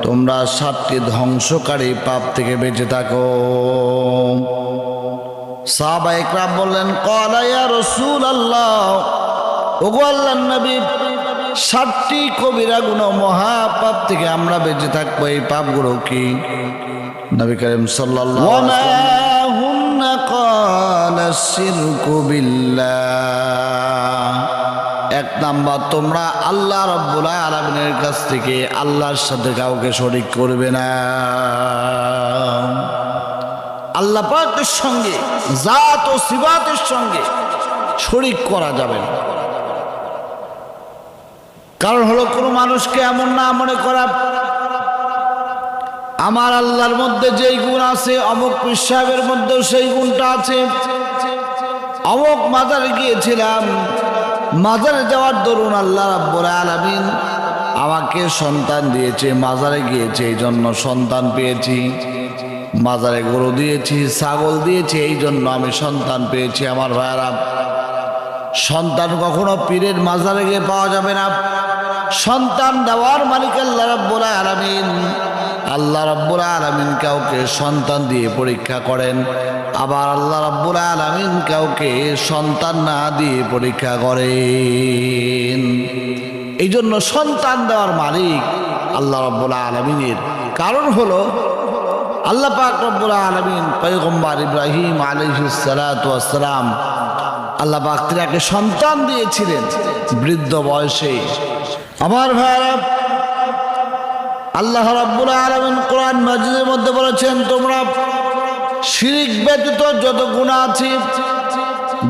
তোমরা 7টি ধ্বংসকারী পাপ থেকে বেঁচে থাকো। সাহাবায়ে কেরাম বললেন, ক্বালা ইয়া রাসূলুল্লাহ, ওগো আল্লাহর নবী, 7টি কবিরা গুনাহ মহাপাপ থেকে আমরা বেঁচে থাকবো, এই পাপগুলো কি? নবী করিম সাল্লাল্লাহু আলাইহি ওয়াসাল্লাম হুন্না ক্বালা শিরকু বিল্লাহ। 1 নাম্বার, তোমরা আল্লাহ রাব্বুল আলামিনের কাছ থেকে আল্লাহর সাথে কাউকে শরীক করবে না। আল্লাহ পাকের সঙ্গে, জাত ও সিফাতের সঙ্গে শরীক করা যাবে না। কারণ হলো কোনো মানুষকে এমন না মনে করা, আমার আল্লাহর মধ্যে যেই গুণ আছে অমুক পীর সাহেবের মধ্যেও সেই গুণটা আছে। অমুক মাজারে গিয়েছিলাম, মাজারে যাওয়ার দরুন আল্লাহ রাব্বুল আলামিন আমাকে সন্তান দিয়েছে, মাজারে গিয়েছে এই জন্য সন্তান পেয়েছি। মাজারে গরু দিয়েছি, ছাগল দিয়েছি, এই জন্য আমি সন্তান পেয়েছি। আমার ভাইরা, সন্তান কখনো পীরের মাজারে গিয়ে পাওয়া যাবে না। সন্তান দেওয়ার মালিক আল্লাহ রাব্বুল আলামিন। আল্লাহ রাব্বুল আলামিন কাউকে সন্তান দিয়ে পরীক্ষা করেন, আবার আল্লাহ রাব্বুল আলামিন কাউকে সন্তান না দিয়ে পরীক্ষা করেন। এই জন্য সন্তান দেওয়ার মালিক আল্লাহ রাব্বুল আলামিনের। কারণ হলো আল্লাহ পাক রব্বুল আলামিন পয়গম্বর ইব্রাহিম আলাইহিস সালাতু ওয়াস সালাম, আল্লাহ পাক তাকে সন্তান দিয়েছিলেন বৃদ্ধ বয়সে। আমার ভাইরা, আল্লাহ রাব্বুল আলামিন কোরআন মাজিদের মধ্যে বলেছেন, তোমরা শিরক ব্যতীত যত গুনাহ আছে,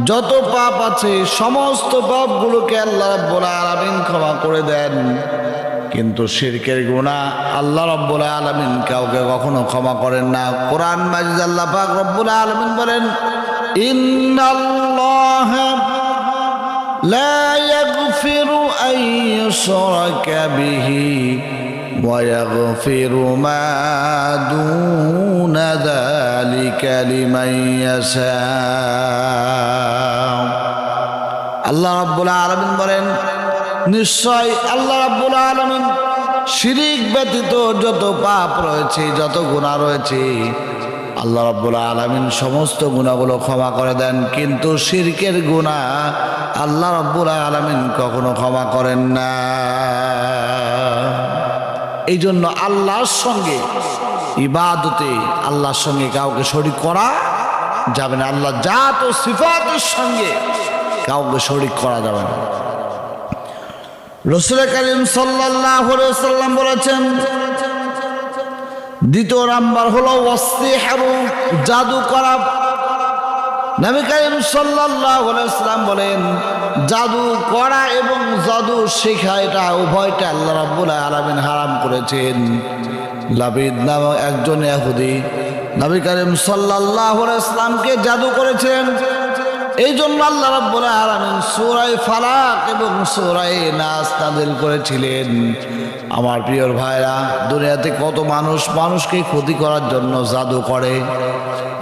যত পাপ আছে, সমস্ত পাপগুলোকে আল্লাহ রাব্বুল আলামিন ক্ষমা করে দেন। কিন্তু শিরকের গুনাহ আল্লাহ রাব্বুল আলামিন কাউকে কখনো ক্ষমা করেন না। কোরআন মাজিদ আল্লাহ পাক রব্বুল আলামিন বলেন, ইন্নাল্লাহা লা ইয়াগফিরু আন ইউশরাকা বিহি ওয়া ইয়াগফিরু মা দুনা যালিকা লিমান ইয়াশা। আল্লাহ রাব্বুল আলামিন বলেন, নিশ্চয় আল্লাহ রাব্বুল আলামিন শিরক ব্যতীত যত পাপ রয়েছে, যত গুনাহ রয়েছে, আল্লাহ রাব্বুল আলামিন সমস্ত গুনাহগুলো ক্ষমা করে দেন। কিন্তু শিরকের গুনাহ আল্লাহ রাব্বুল আলামিন কখনো ক্ষমা করেন না। এই জন্য আল্লাহর সঙ্গে ইবাদতে আল্লাহর সঙ্গে কাউকে শরীক করা যাবে না। আল্লাহ জাত ও সিফাতের সঙ্গে কাউকে শরীক করা যাবে না। রাসূল করিম সাল্লাল্লাহু আলাইহি ওয়াসাল্লাম বলেছেন, 2 নাম্বার হলো ওয়াসিহরু, জাদু করা। নবী করিম সাল্লাল্লাহু আলাইহি ওয়াসাল্লাম বলেন, জাদু করা এবং জাদু শেখা এটা উভয়টা আল্লাহ রাব্বুল আলামিন হারাম করেছেন। লাবিদ নামক একজন ইহুদি নবী করিম সাল্লাল্লাহু আলাইহি ওয়াসাল্লামকে জাদু করেছেন। এই জন্য আল্লাহ রাব্বুল আলামিন সূরা ফালাক এবং সূরা নাস নাযিল করেছিলেন। আমার প্রিয় ভাইরা, দুনিয়াতে কত মানুষকে ক্ষতি করার জন্য জাদু করে।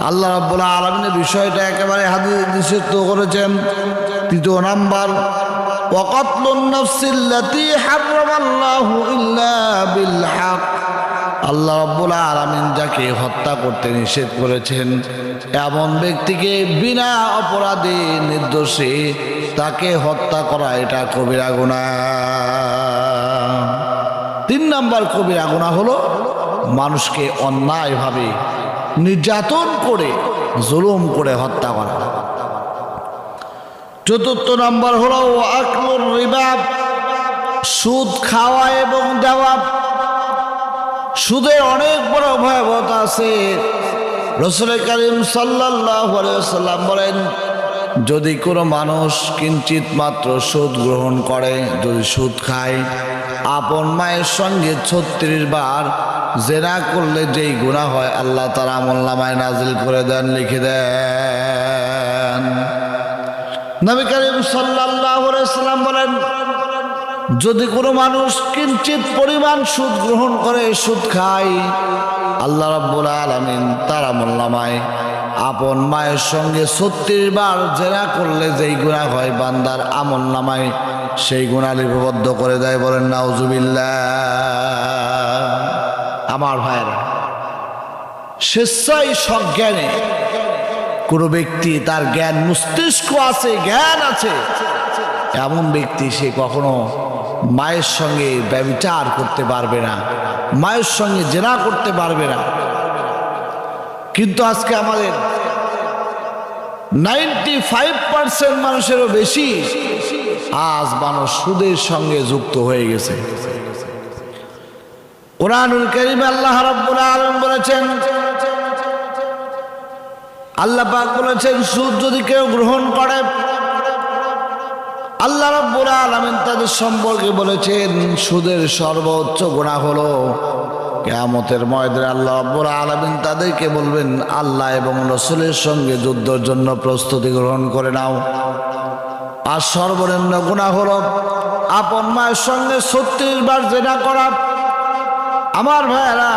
আল্লাহ রাব্বুল আলামিনের বিষয়টা একেবারে হাদিসে নিষিদ্ধ করেছেন। 3 নাম্বার, ওয়াকাতলুন নাফসিল্লাতী হারামাল্লাহু ইল্লা বিল হক। আল্লাহ রাব্বুল আলামিন যাকে হত্যা করতে নিষেধ করেছেন, এমন ব্যক্তিকে বিনা অপরাধে নির্দোষে তাকে হত্যা করা এটা কবিরা গুনাহ। 3 নাম্বার কবিরা গুনাহ হলো মানুষকে অন্যায়ভাবে নির্যাতন করে, জুলুম করে হত্যা করা। 4 নাম্বার হলো আকলুর রিবা, সুদ খাওয়া এবং দেওয়া। সুদের অনেক বড় ভয়াবহতা আছে। রাসূল করিম সাল্লাল্লাহু আলাইহি ওয়াসাল্লাম বলেন, যদি কোনো মানুষ কিঞ্চিত মাত্র সুদ গ্রহণ করে, যদি সুদ খায়, আপন মায়ের সঙ্গে 36 বার জেনা করলে যেই গুনাহ হয় আল্লাহ তাআলা আমলনামায় নাজিল করে দেন, লিখে দেন। নবী করিম সাল্লাল্লাহু আলাইহি ওয়াসাল্লাম বলেন, যদি কোনো মানুষ কিঞ্চিত পরিমাণ সুদ গ্রহণ করে, সুদ খায়, আল্লাহ রাব্বুল আলামিন তার আমলনামায় আপন মায়ের সঙ্গে 36 বার জেনা করলে যেই গুনাহ হয় বান্দার আমলনামায় সেই গুনাহ লিপিবদ্ধ করে দেয়। বলেন নাউজুবিল্লাহ। আমার ভাইরা, স্বেচ্ছায় সজ্ঞানে কোন ব্যক্তি তার জ্ঞান মস্তিষ্ক আছে, জ্ঞান আছে, এমন ব্যক্তি সে কখনো মায়ের সঙ্গে ব্যভিচার করতে পারবে না, মায়ের সঙ্গে জেনা করতে পারবে না। কিন্তু আজকে আমাদের 95% মানুষেরও বেশি আজ মানুষ সুদের সঙ্গে যুক্ত হয়ে গেছে। কুরআনুল কারীমে আল্লাহ রাব্বুল আলামিন বলেছেন, আল্লাহ পাক বলেছেন, সুদ যদি কেউ গ্রহণ করে, আল্লাহ রাব্বুল আলামিন তাদের সম্পর্কে বলেছেন সুদের সর্বোচ্চ গুনাহ হলো কিয়ামতের ময়দানে আল্লাহ রাব্বুল আলামিন তাদেরকে বলবেন, আল্লাহ এবং রাসূলের সঙ্গে যুদ্ধের জন্য প্রস্তুতি গ্রহণ করে নাও। আর সর্বনিম্ন গুনাহ হলো আপন মায়ের সঙ্গে 36 বার জিনা করা। আমার ভাইয়েরা,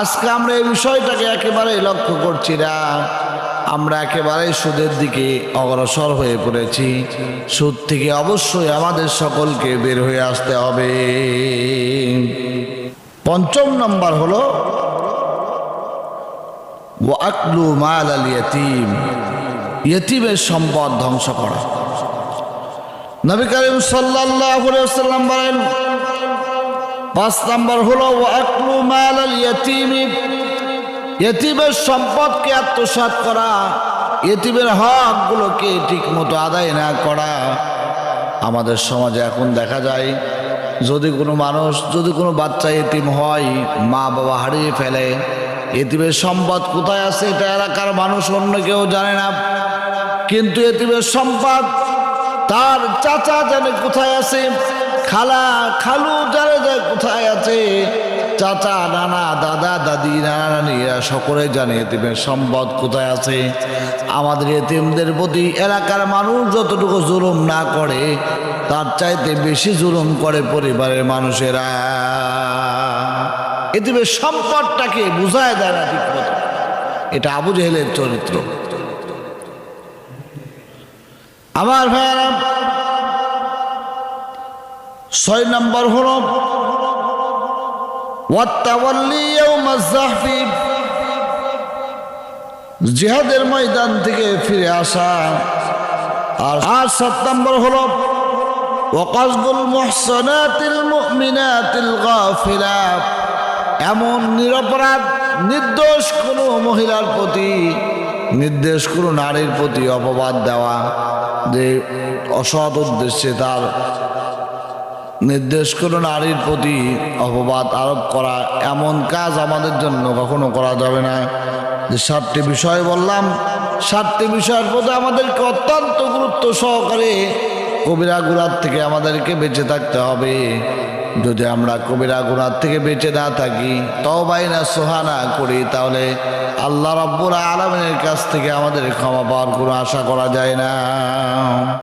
আজকে আমরা এই বিষয়টাকে একেবারেই লক্ষ্য করছি না, আমরা একেবারে সুদের দিকে অগ্রসর হয়ে পড়েছি। সুদ থেকে অবশ্যই আমাদের সকলকে বের হয়ে আসতে হবে। 5 নম্বর হলো ওয়াকলু মাল আল ইয়াতীম, ইয়তীমের সম্পদ ধ্বংস করা। নবী করিম সাল্লাল্লাহু আলাইহি ওয়াসাল্লাম বলেন, 5 নম্বর হলো ওয়াকলু মাল আল ইয়াতীম, ইয়তীমের সম্পদকে আত্মসাৎ করা, ইয়তীমের হকগুলোকে ঠিকমতো আদায় না করা। আমাদের সমাজে এখন দেখা যায়, যদি কোনো মানুষ, যদি কোনো বাচ্চা ইয়তীম হয়, মা বাবা হারিয়ে ফেলে, ইয়তীমের সম্পদ কোথায় আছে এটা এলাকার মানুষ অন্য কেউ জানে না, কিন্তু ইয়তীমের সম্পদ তার চাচা জানে কোথায় আছে, খালা খালু জানে যে কোথায় আছে, চাচা নানা দাদা দাদি নানা নানি এরা সকলে জানে ইয়তীমের সম্পদ কোথায় আছে। আমাদের ইয়তীমদের প্রতি এলাকার মানুষ যতটুকু জুলুম না করে, তার চাইতে বেশি জুলুম করে পরিবারের মানুষেরা। ইয়তীমের সম্পদটাকে বুঝায় দেয় না ঠিক মতো। এটা আবু জেহেলের চরিত্র। আমার ভাইয়েরা, 6 নম্বর হলো ওয়াত্তাওয়াল্লি ইয়াউমাজ যাহফি, জিহাদের ময়দান থেকে ফিরে আসা। আর 7 নম্বর হলো ওয়াকাযবুল মুহসানাতিল মুমিনাতিল গাফিলা, এমন নিরপরাধ নির্দোষ কোনো মহিলার প্রতি, নির্দোষ কোনো নারীর প্রতি অপবাদ দেওয়া, যে অসৎ উদ্দেশ্যে তার নির্দেশ কোনো নারীর প্রতি অপবাদ আরোপ করা, এমন কাজ আমাদের জন্য কখনো করা যাবে না। যে 7টি বিষয় বললাম, 7টি বিষয়ের প্রতি আমাদেরকে অত্যন্ত গুরুত্ব সহকারে কবিরা গুনাহ থেকে আমাদেরকে বেঁচে থাকতে হবে। যদি আমরা কবিরা গুনাহ থেকে বেঁচে না থাকি, তওবা নাসুহা না করি, তাহলে আল্লাহ রাব্বুল আলামিনের কাছ থেকে আমাদের ক্ষমা পাওয়ার কোনো আশা করা যায় না।